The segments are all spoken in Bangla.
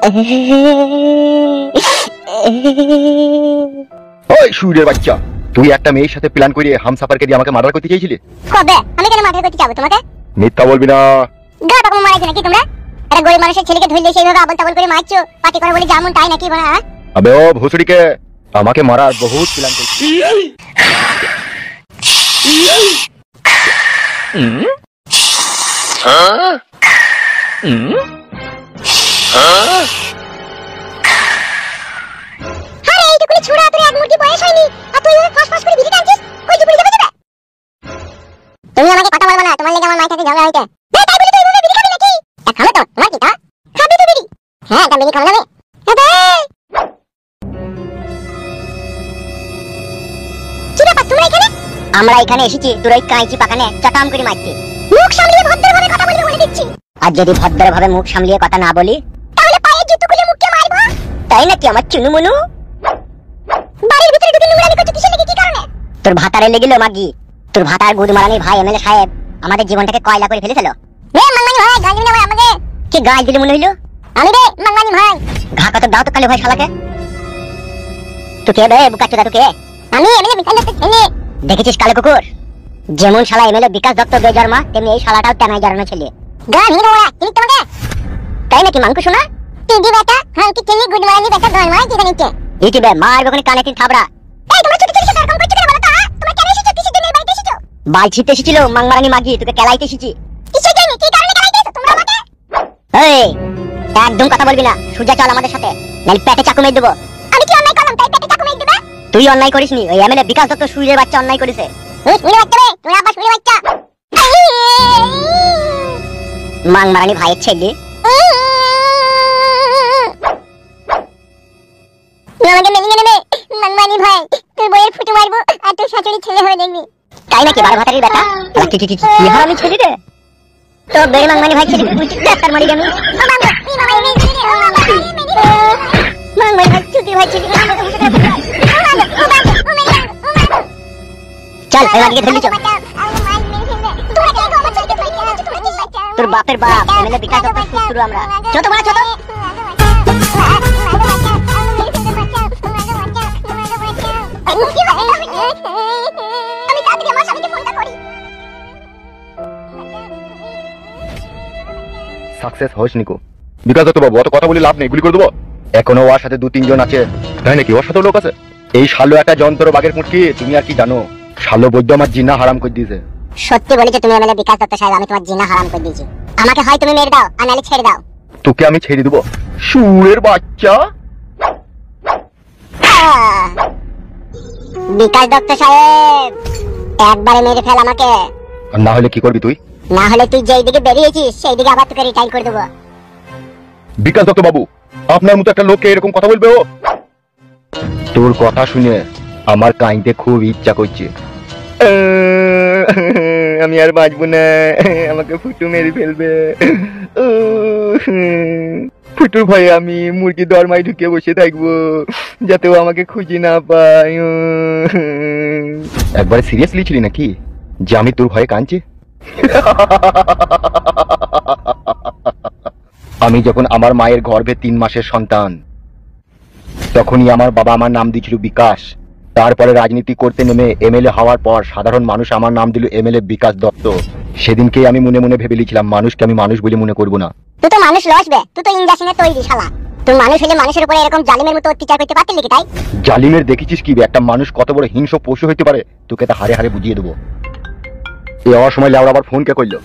ওই সুরের বাচ্চা, তুই একটা মেয়ের সাথে প্ল্যান করে হামসাফারকে দিয়ে আমাকে মার্ডার করতে চাইছিলি? কবে? আমি কেন মার্ডার করতে যাবো তোমাকে? মিথ্যা বলবি না। গা বাবা মারাইছো নাকি তোমরা? একটা গরিব মানুষের ছেলেকে ধরে দিয়ে সেইভাবে আবল তাবল করে মারছো, পার্টি করে বলে যেমন তাই নাকি বলা? আবে ও ভুসড়িকে আমাকে মারার বহুত প্ল্যান করছিস। আরে এইটুকুনি ছোড়া, তোর এক মুঠি বয়স হয়নি আর তুই ওই ফাঁস ফাঁস করে বিড়ি টানছিস? কই যে পুলিশে যাবে? তুমি আমাকে কথা বলবা না, তোমার লাগি আমার মায়ের সাথে ঝগড়া হইছে। এই তাই বলি তুই বিড়ি খাবি নাকি? খাবে তো, তোমার কি তা? খাবি তো বিড়ি? হ্যাঁ, তা বিড়ি খাবো না আমি। আবে কি ব্যাপার তোমরা এখানে? আমরা এখানে এসেছি তোর ওই কাঁচি পাকানে চটাম করে মারতে। মুখ সামলিয়ে ভদ্রভাবে কথা বলবি বলে দিচ্ছি। আর যদি ভদ্রভাবে মুখ সামলিয়ে কথা না বলি তাহলে পায়ে জুতো খুলে মুখে মারবো। তাই নাকি আমার চুনুমুনু? বাড়ির ভিতরে ঢুকে নোংরামি করছিস কিসের লাগি, কি কারণে? তোর ভাতারে লেগেলো মাগি। তোর ভাতার গুদমারানির ভাই এমএলএ সাহেব আমাদের জীবনটাকে কয়লা করে ফেলেছিল। এ মাঙ্গানি ভাই, গাল দিবি না ভাই আমাকে। কি গাল দিলি মনে হইলো? আমি রে মাঙ্গানি ভাই। ঘা কত দাও তো কালে ভাই শালাকে। তুই কে বে বুকাচোদা, তুই কে? আমি এমএলএ বিকাশ দত্ত ছেলে। দেখেছিস কালে কুকুর, যেমন শালা এমএলএ বিকাশ দত্ত বেজন্মা তেমনি এই শালাটাও টানাই জারানো ছেলে। গাল নিয়ে ওরা তুমি তোমাকে। তাই নাকি মাংকু শোনা? তুই দি বেটা, হ্যাঁ কি ছেলে গুদমারানি বেটা দন মার কি জানিতে? ইতি বে মারবে কোন কানে তিন থাবড়া। এই তোমরা ছোট ছোট এরকম করছো কেন বলো তো? তোমরা কেন এসেছো? কিসের জন্য এই বাড়িতে এসেছো? বাল ছিতে এসেছিল মাংমারানি মাগি, তোকে কেলাইতে এসেছি। কিসের জন্য, কি কারণে কেলাইতে এসেছো তোমরা আমাকে? এই একদম কথা বলবি না, সোজা চল আমাদের সাথে, নালে পেটে চাকু মেরে দেব। আমি কি অন্যায় করলাম তাই পেটে চাকু মেরে দেবে? তুই অন্যায় করিসনি, ওই এমএলএ বিকাশ দত্ত সুইরের বাচ্চা অন্যায় করেছে। ওই সুইরের বাচ্চা রে, তুই আবার সুইরের বাচ্চা। মাংমারানি ভাইয়ের ছেলে। আমাকে মেনে নেবে মাংমারানি ভাই, তুই বইয়ের ফুটু মারবো আর তুই শাশুড়ি ছেলে হয়ে দেখবি। তাই নাকি বারো ভাতারির বেটা? কি হারামি ছেলে রে তো বেড়ে মাংমারানি ভাই ছেলে বুঝছিস ডাক্তার মারি আমি। মাংমারানি ভাই চুতি ভাই ছেলে। চল এবার দিকে ধরে চল। তোর বাপের বাপ এমএলএ বিকাশ দত্ত শুরু আমরা। ছোট বড় ছোট আমি তাড়াতাড়ি আমার স্বামীকে ফোনটা করি। সাকসেস হইস নিকো। বিকাশ দত্ত বাবু অত কথা বলি লাভ নেই, গুলি করে দেবো। এখনো ওর সাথে দু তিনজন আছে। তাই নাকি? ওর সাথে লোক আছে? এই শালো একটা যন্ত্র বাগের মুটকি, তুমি আর কি জানো? শালো বৈদ্য আমার জিনা হারাম করে দিয়েছে। সত্যি বলেছো তুমি এমএলএ বিকাশ দত্ত সাহেব, আমি তোমার জিনা হারাম করে দিয়েছি। আমাকে হয় তুমি মেরে দাও আর নালে ছেড়ে দাও। তোকে আমি ছেড়ে দেবো সুরের বাচ্চা। বিকাশ দত্ত সাহেব একবারে মেরে ফেল আমাকে। আর না হলে কি করবি তুই? না হলে তুই যেই দিকে বেরিয়েছিস সেই দিকে আবার তোকে রিটাইল করে দেবো। বিকাশ দত্ত বাবু, আপনার মতো একটা লোককে এরকম কথা বলবে ও? তোর কথা শুনে আমার কাইতে খুব ইচ্ছা করছে। আমি আর বাঁচবো না, আমাকে ফুটু মেরে ফেলবে। ফুটুর ভয়ে আমি মুরগি দরমায় ঢুকে বসে থাকবো যাতে ও আমাকে খুঁজে না পায়। একবারে সিরিয়াসলি ছিলি নাকি যে আমি তোর ভয়ে কাঁদছি? আমি যখন আমার মায়ের গর্ভে 3 মাসের সন্তান, তখনই আমার বাবা আমার নাম দিয়েছিল বিকাশ। তারপরে রাজনীতি করতে নেমে এমএলএ হওয়ার পর সাধারণ মানুষ আমার নাম দিল এমএলএ বিকাশ দত্ত। সেদিনকে আমি মনে মনে ভেবে লিখলাম মানুষকে আমি মানুষ বলে মনে করবো না। তুই তো মানুষ লসবে, তুই তো ইনজেকশনে তৈরি শালা। তুই মানুষ হলে মানুষের উপরে এরকম জালিমের মতো অত্যাচার করতে পারতিস নাকি? তাই জালিমের দেখেছিস কি একটা মানুষ কত বড় হিংস্র পশু হইতে পারে? তোকে তা হারে হারে বুঝিয়ে দেবো। এই হওয়ার সময় লেওড়া আবার ফোন কে করলো?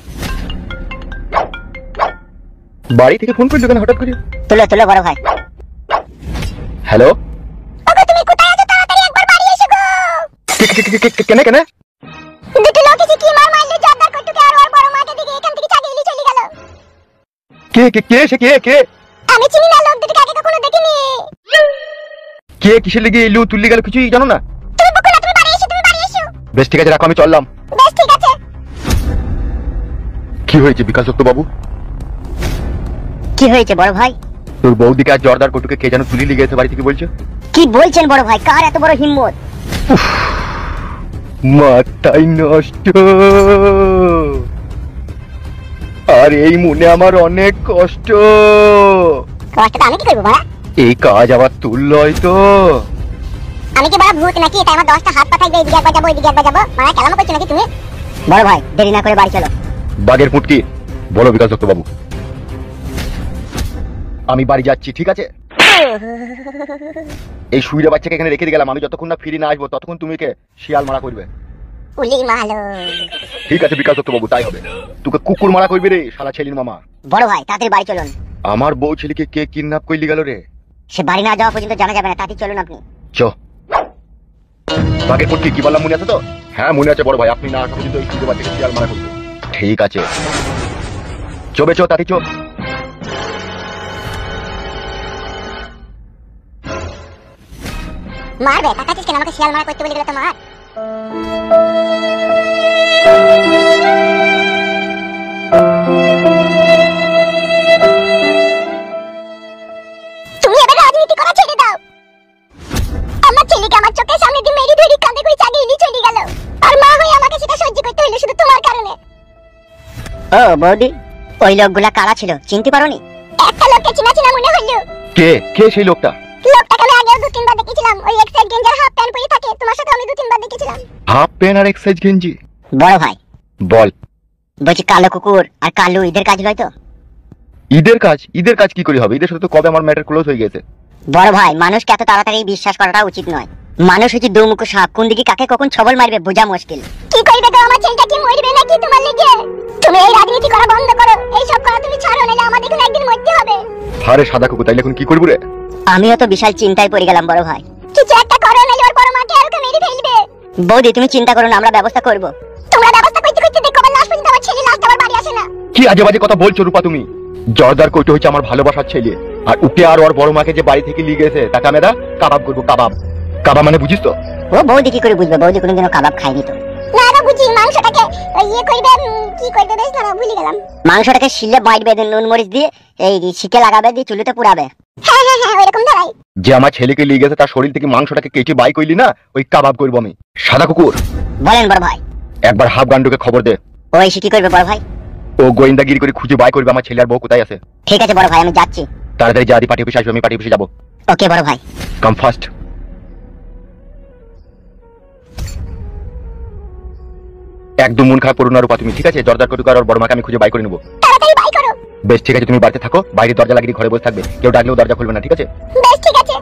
বাড়ি থেকে ফোন করলো কেন হঠাৎ করে? তুলো তুলো বড় ভাই। হ্যালো, ওগো তুমি কোথায় আছো? তাড়াতাড়ি একবার বাড়ি এসো গো। কেন কেন? দুটো লোক এসে কি মার মারলো জর্দার কটুকে আর ওর বড় মাকে দিকে এখান থেকে চালিয়ে নিয়ে চলে গেল। কে কে কে সে কে কে? আমি চিনি না, লোক দুটোকে আগে কখনো দেখিনি। কে কিসের লেগে এলু তুললি গেল কিছুই জানো না? তুমি বকো না, তুমি বাড়ি এসো, তুমি বাড়ি এসো। বেশ ঠিক আছে, রাখো, আমি চললাম। বেশ ঠিক আছে। কি হয়েছে বিকাশ দত্ত বাবু? কি হয়েছে বড় ভাই? তোর বৌদিকে আর জর্দার কটুকে কে যেন তুলি লিয়ে গেছে বাড়ি থেকে বলছে। কি বলছেন বড় ভাই? কার এত বড় হিম্মত? মাথায় নষ্ট। আর এই মনে আমার অনেক কষ্ট। কষ্টটা আমি কি করবো বাড়া? এই কাজ আবার তুললই তো। আমি কি বাড়া ভূত নাকি? তাই আমার 10টা হাত পা থাকবে, এদিকে একবার যাবো এদিকে একবার যাবো, মারা কেলামো করছো নাকি তুমি? বড় ভাই দেরি না করে বাড়ি চলো। বাগের পুটকি, বলো বিকাশ দত্ত বাবু। আমি বাড়ি যাচ্ছি, ঠিক আছে? এই শুইরে বাচ্চাকে এখানে রেখে দিয়ে গেলাম, আমি যতক্ষণ না ফিরে না আসবো ততক্ষণ তুমি কে শিয়াল মারা করবে। উলি মালো। ঠিক আছে বিকাশ দত্ত বাবু, তাই হবে। তোকে কুকুর মারা করবে রে শালা ছেলির মামা। বড় ভাই তাড়াতাড়ি বাড়ি চলুন। আমার বউ ছেলেকে কে কিডন্যাপ করলি গেল রে? সে বাড়ি না যাওয়া পর্যন্ত জানা যাবে না, তাড়াতাড়ি চলুন আপনি। চ বাগের পুটকি, কি বললাম মনে আছে তো? হ্যাঁ মনে আছে বড় ভাই, আপনি না আসা পর্যন্ত এই শুইরে বাচ্চাকে শিয়াল মারা করবে। ঠিক আছে, চবে চো তাড়াতাড়ি চো। মারবে তাকাচ্ছিস কেন? আমাকে শিয়াল মারা করতে বলে গেলে তো মার। তুমি এবার রাজনীতি করা ছেড়ে দাও। আমার ছেলেকে আমার চোখের সামনে দিয়ে মেরি ধরি কাঁদে করে চাগিয়ে নিয়ে চলে গেল, আর মা হয়ে আমাকে সেটা সহ্য করতে হলো শুধু তোমার কারণে। ও বৌদি, ওই লোকগুলা কারা ছিল চিনতে পারোনি? একটা লোককে চিনা চিনা মনে হলো। কে কে সেই লোকটা? লোকটাকে আমি আগেও 2-3 বার দেখেছিলাম, ওই এক্সাইড গেঞ্জার হাফ প্যান্ট পরে থাকে, তোমার সাথে আমি 2-3 বার দেখেছিলাম। হাফ প্যান্ট আর এক্সাইজ গেঞ্জি? বড় ভাই বল। বলছি কালো কুকুর আর কালু ঈদের কাজ লয় তো? ঈদের কাজ? ঈদের কাজ কি করে হবে? ঈদের সাথে তো কবে আমার ম্যাটার ক্লোজ হয়ে গেছে। বড় ভাই মানুষকে এত তাড়াতাড়ি বিশ্বাস করাটা উচিত নয়। মানুষ হচ্ছে দুমুখো সাপ, কোন দিকে কাকে কখন ছবল মারবে বোঝা মুশকিল। কি করবে গো? আমার ছেলেটা কি মরবে নাকি তোমার লেগে? তুমি এই রাজনীতি করা বন্ধ করো, এই সব করা তুমি ছাড়ো, নাহলে আমাদের কোনো একদিন মরতে হবে। আরে সাদা কুকুর, তাইলে এখন কি করব রে? আমিও তো বিশাল চিন্তায় পড়ে গেলাম বড় ভাই। কিছু একটা করো, নাহলে ওর বড় মাকে আর ওকে মেরে ফেলবে। বৌদি তুমি চিন্তা করো না, আমরা ব্যবস্থা করব। তোমরা ব্যবস্থা করতে করতে দেখো আমার লাশ পর্যন্ত আমার ছেলে লাশটা আমার বাড়ি আসে না। কি আজে বাজে কথা বলছো রূপা তুমি? জর্দার কইতে হচ্ছে আমার ভালোবাসার ছেলে, আর উঠে আর ওর বড় মাকে যে বাড়ি থেকে নিয়ে গেছে তাকে আমি দা কাবাব করবো। কাবাব কাবাব মানে বুঝিস তো? ও বৌদি কি করে বুঝবে? বৌদি কোনোদিনও কাবাব খায়নি তো। না না বুঝি, মাংসটাকে ইয়ে করবে, কি করবে বেশ না ভুলে গেলাম। মাংসটাকে শিলে বাইটবে, নুন মরিচ দিয়ে এই শিকে লাগাবে, দিয়ে চুলোতে পুরাবে। হ্যাঁ হ্যাঁ হ্যাঁ ওইরকম ধরাই। যে আমার ছেলেকে নিয়ে গেছে তার শরীর থেকে মাংসটাকে কেটে বাই করলি না, ওই কাবাব করবো আমি। সাদা কুকুর বলেন বড় ভাই। একবার হাফ গান্ডুকে খবর দে। ওই সে কি করবে বড় ভাই? ও গোয়েন্দাগিরি করে খুঁজে বাই করবে আমার ছেলে আর বউ কোথায় আছে। ঠিক আছে বড় ভাই আমি যাচ্ছি। তাড়াতাড়ি যা, পার্টি অফিসে আসবে, আমি পার্টি অফিসে যাবো। ওকে বড় ভাই। কাম ফাস্ট। একদম মন খারাপ করো না রূপা তুমি, ঠিক আছে? জর্দার কটুকার আর বড় মাকে আমি খুঁজে বাই করে নেবো। তাড়াতাড়ি বাই করো। বেশ ঠিক আছে, তুমি বাড়িতে থাকো, বাইরে দরজা লাগিয়ে ঘরে বসে থাকবে, কেউ ডাকলেও দরজা খুলবে না, ঠিক আছে? বেশ ঠিক আছে।